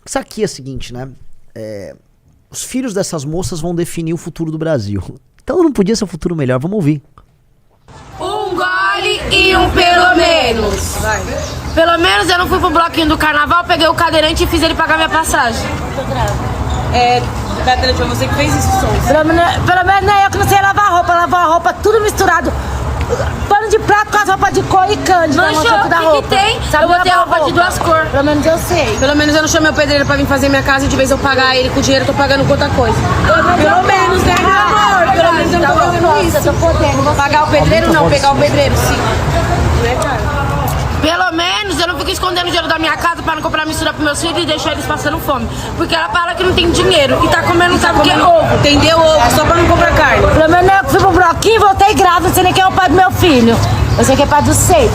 Isso aqui é o seguinte, né? Os filhos dessas moças vão definir o futuro do Brasil. Então não podia ser um futuro melhor, vamos ouvir. Um gole e um pelo menos. Vai. Pelo menos eu não fui pro bloquinho do carnaval, peguei o cadeirante e fiz ele pagar minha passagem. Cadeirante, foi você que fez isso, Souza. Pelo menos não é eu que não sei lavar a roupa tudo misturado. Pano de prato com as roupas de cor e cândida. Manchou, o que tem? Eu botei a roupa de duas cores. Pelo menos eu sei. Pelo menos eu não chamei o pedreiro pra vir fazer minha casa e de vez eu pagar ele com dinheiro, eu tô pagando com outra coisa. Pelo menos, né, meu amor? Pelo menos eu não tô fazendo isso. Eu tô podendo. Pagar o pedreiro não, pegar o pedreiro, sim. Né, cara? Pelo menos eu não fico escondendo dinheiro da minha casa pra não comprar mistura pros meus filhos e deixar eles passando fome. Porque ela fala que não tem dinheiro e tá comendo, sabe o que é ovo. Entendeu? Ovo, só pra não comprar carne. Pelo menos eu fui pro bloquinho e voltei grávida, não sei nem quem é o pai do meu filho. Eu sei que é pai dos 6.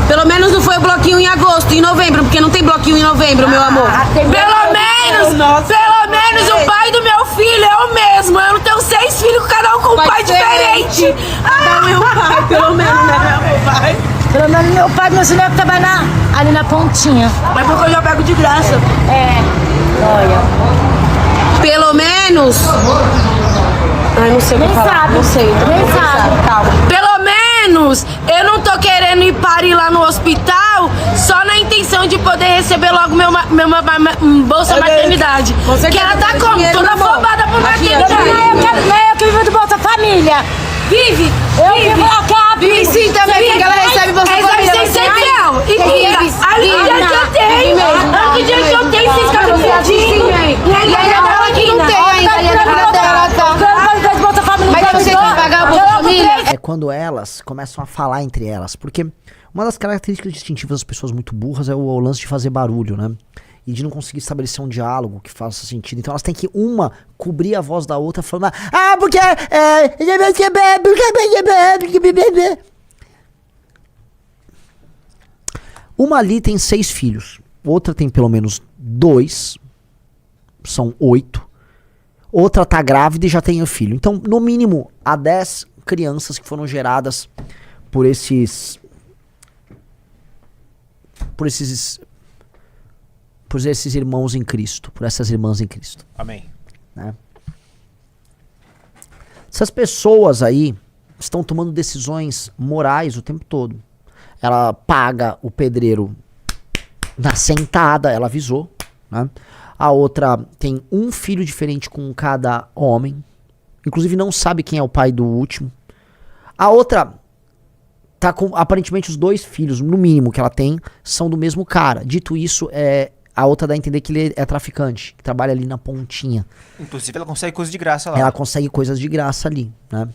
Pelo menos não foi o bloquinho em agosto, em novembro, porque não tem bloquinho em novembro, meu amor. Pelo menos o pai do meu filho é o mesmo. Eu não tenho 6 filhos, cada um com um pai diferente. Cada um é um pai, pelo menos, né, meu pai? Pelo menos meu pai do meu filho é que trabalha ali na pontinha. Mas porque eu já pego de graça. Olha. Pelo menos... Ai, não sei o que falar. Sabe. Não sei. Nem sabe. Calma. Pelo menos eu não tô querendo ir parir lá no hospital só na intenção de poder receber logo meu bolsa maternidade. Que ela tá como? Toda afobada por maternidade. Não é eu que vivo do Bolsa Família. Vive! Vive sim também, porque ela recebe Bolsa Família. Recebe 600 reais. E fica. Ali o dia que eu tenho. Ali o dia que eu tenho, vocês ficam certinho. E aí ela fala que não tem ainda. Mas você tem que pagar a Bolsa Família? É quando elas começam a falar entre elas. Porque uma das características distintivas das pessoas muito burras é o lance de fazer barulho, né? E de não conseguir estabelecer um diálogo que faça sentido. Então elas têm que uma cobrir a voz da outra falando... porque... Uma ali tem 6 filhos. Outra tem pelo menos 2. São 8. Outra tá grávida e já tem um filho. Então, no mínimo, há 10 crianças que foram geradas por esses irmãos em Cristo, por essas irmãs em Cristo. Amém. Né? Essas pessoas aí estão tomando decisões morais o tempo todo. Ela paga o pedreiro na sentada, ela avisou, né? A outra tem um filho diferente com cada homem. Inclusive não sabe quem é o pai do último. A outra tá com aparentemente os 2 filhos, no mínimo, que ela tem, são do mesmo cara. Dito isso, a outra dá a entender que ele é traficante, que trabalha ali na pontinha. Inclusive ela consegue coisa de graça lá. Ela consegue coisas de graça ali, né?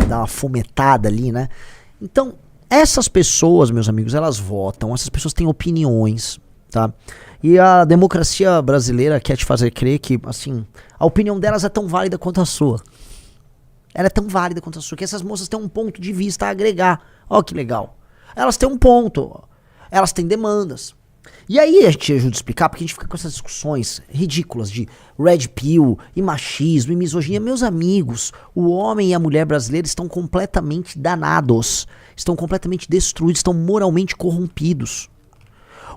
Dá uma fumetada ali, né? Então, essas pessoas, meus amigos, elas votam, essas pessoas têm opiniões, tá? E a democracia brasileira quer te fazer crer que, assim, a opinião delas é tão válida quanto a sua. Ela é tão válida quanto a sua, que essas moças têm um ponto de vista a agregar. Ó, que legal. Elas têm um ponto. Elas têm demandas. E aí a gente ajuda a explicar, porque a gente fica com essas discussões ridículas de red pill, e machismo, e misoginia. Meus amigos, o homem e a mulher brasileira estão completamente danados. Estão completamente destruídos, estão moralmente corrompidos.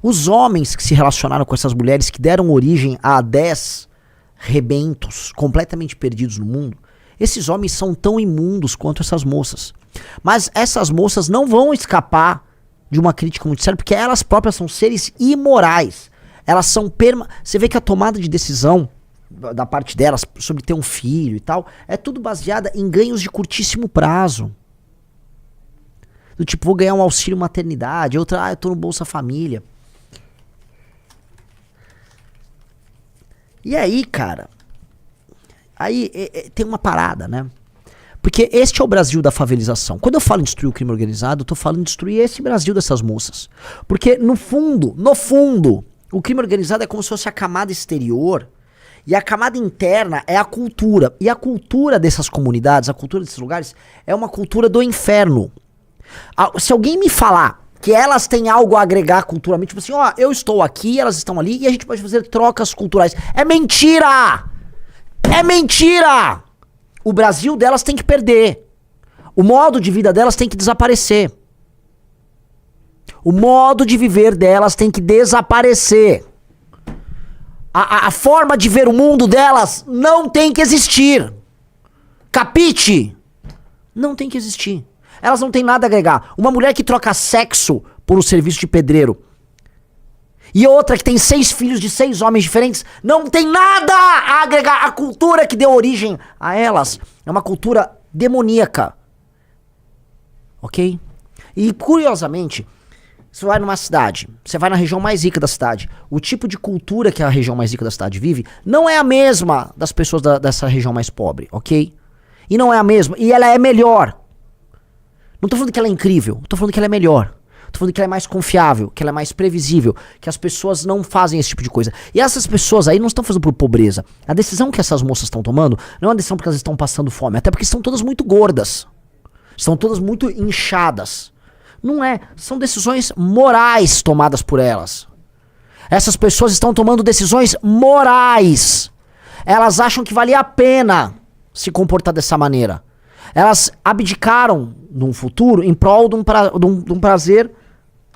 Os homens que se relacionaram com essas mulheres, que deram origem a 10 rebentos completamente perdidos no mundo, esses homens são tão imundos quanto essas moças. Mas essas moças não vão escapar de uma crítica muito séria, porque elas próprias são seres imorais. Elas são Você vê que a tomada de decisão da parte delas sobre ter um filho e tal, é tudo baseada em ganhos de curtíssimo prazo. Do tipo, vou ganhar um auxílio maternidade, outra, eu tô no Bolsa Família. E aí, cara, tem uma parada, né? Porque este é o Brasil da favelização. Quando eu falo em destruir o crime organizado, eu tô falando em destruir esse Brasil dessas moças. Porque, no fundo, o crime organizado é como se fosse a camada exterior e a camada interna é a cultura. E a cultura dessas comunidades, a cultura desses lugares, é uma cultura do inferno. Se alguém me falar que elas têm algo a agregar culturalmente, tipo assim, ó, eu estou aqui, elas estão ali, e a gente pode fazer trocas culturais. É mentira! É mentira! O Brasil delas tem que perder. O modo de vida delas tem que desaparecer. O modo de viver delas tem que desaparecer. A forma de ver o mundo delas não tem que existir. Capite? Não tem que existir. Elas não têm nada a agregar. Uma mulher que troca sexo por um serviço de pedreiro e outra que tem 6 filhos de 6 homens diferentes não tem nada a agregar. A cultura que deu origem a elas é uma cultura demoníaca. Ok? E curiosamente, você vai numa cidade, você vai na região mais rica da cidade, o tipo de cultura que a região mais rica da cidade vive não é a mesma das pessoas dessa região mais pobre, ok? E não é a mesma, e ela é melhor. Não tô falando que ela é incrível, tô falando que ela é melhor. Tô falando que ela é mais confiável, que ela é mais previsível, que as pessoas não fazem esse tipo de coisa. E essas pessoas aí não estão fazendo por pobreza. A decisão que essas moças estão tomando não é uma decisão porque elas estão passando fome, até porque estão todas muito gordas. Estão todas muito inchadas. Não é, são decisões morais tomadas por elas. Essas pessoas estão tomando decisões morais. Elas acham que valia a pena se comportar dessa maneira. Elas abdicaram de um futuro em prol de um prazer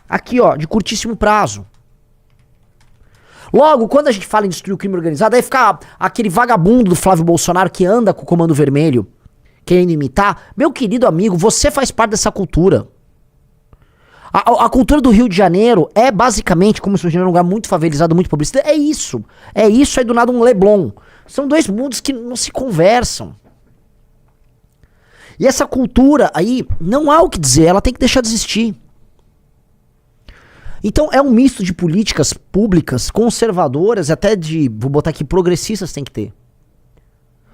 aqui, ó, de curtíssimo prazo. Logo, quando a gente fala em destruir o crime organizado, aí fica aquele vagabundo do Flávio Bolsonaro que anda com o comando vermelho, querendo imitar. Meu querido amigo, você faz parte dessa cultura. A cultura do Rio de Janeiro é basicamente, como se o Rio de Janeiro é um lugar muito favelizado, muito pobreza. É isso. É isso, aí do nada um Leblon. São dois mundos que não se conversam. E essa cultura aí, não há o que dizer, ela tem que deixar de existir. Então é um misto de políticas públicas, conservadoras, até de, vou botar aqui, progressistas tem que ter.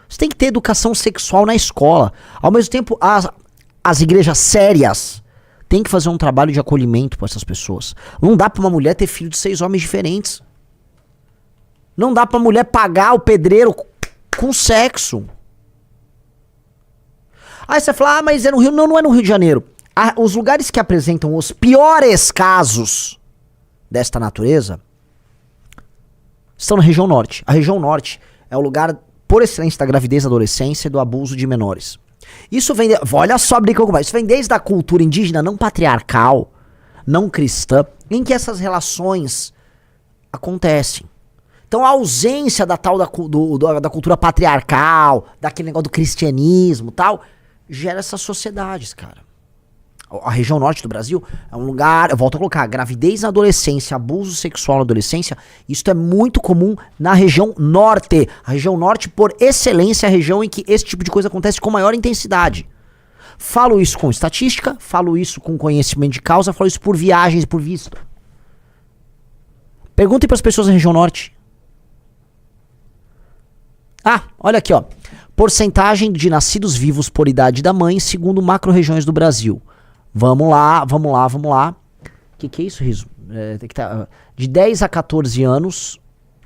Você tem que ter educação sexual na escola. Ao mesmo tempo, as igrejas sérias têm que fazer um trabalho de acolhimento para essas pessoas. Não dá para uma mulher ter filho de 6 homens diferentes. Não dá para mulher pagar o pedreiro com sexo. Aí você fala, mas é no Rio. Não, não é no Rio de Janeiro. Os lugares que apresentam os piores casos desta natureza estão na região norte. A região norte é o lugar por excelência da gravidez, da adolescência e do abuso de menores. Isso vem, olha só, isso vem desde a cultura indígena não patriarcal, não cristã, em que essas relações acontecem. Então a ausência da tal da cultura patriarcal, daquele negócio do cristianismo e tal, gera essas sociedades, cara. A região norte do Brasil é um lugar, eu volto a colocar, gravidez na adolescência, abuso sexual na adolescência, isso é muito comum na região norte. A região norte, por excelência, é a região em que esse tipo de coisa acontece com maior intensidade. Falo isso com estatística, falo isso com conhecimento de causa, falo isso por viagens e por visto. Perguntem para as pessoas da região norte. Olha aqui, ó. Porcentagem de nascidos vivos por idade da mãe, segundo macro-regiões do Brasil. Vamos lá. Que é isso, Riso? De 10 a 14 anos...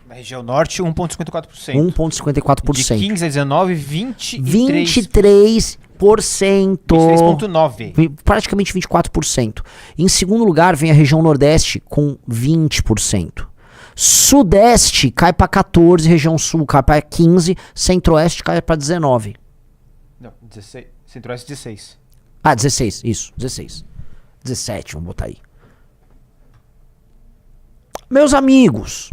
Na região norte, 1,54%. 1,54%. De 15 a 19, 23%. 23,9%. Praticamente 24%. Em segundo lugar, vem a região nordeste com 20%. Sudeste cai para 14%, região sul cai para 15%, centro-oeste cai para 19%. Não, 16. Centro-oeste 16. 16, isso, 16. 17, vamos botar aí. Meus amigos,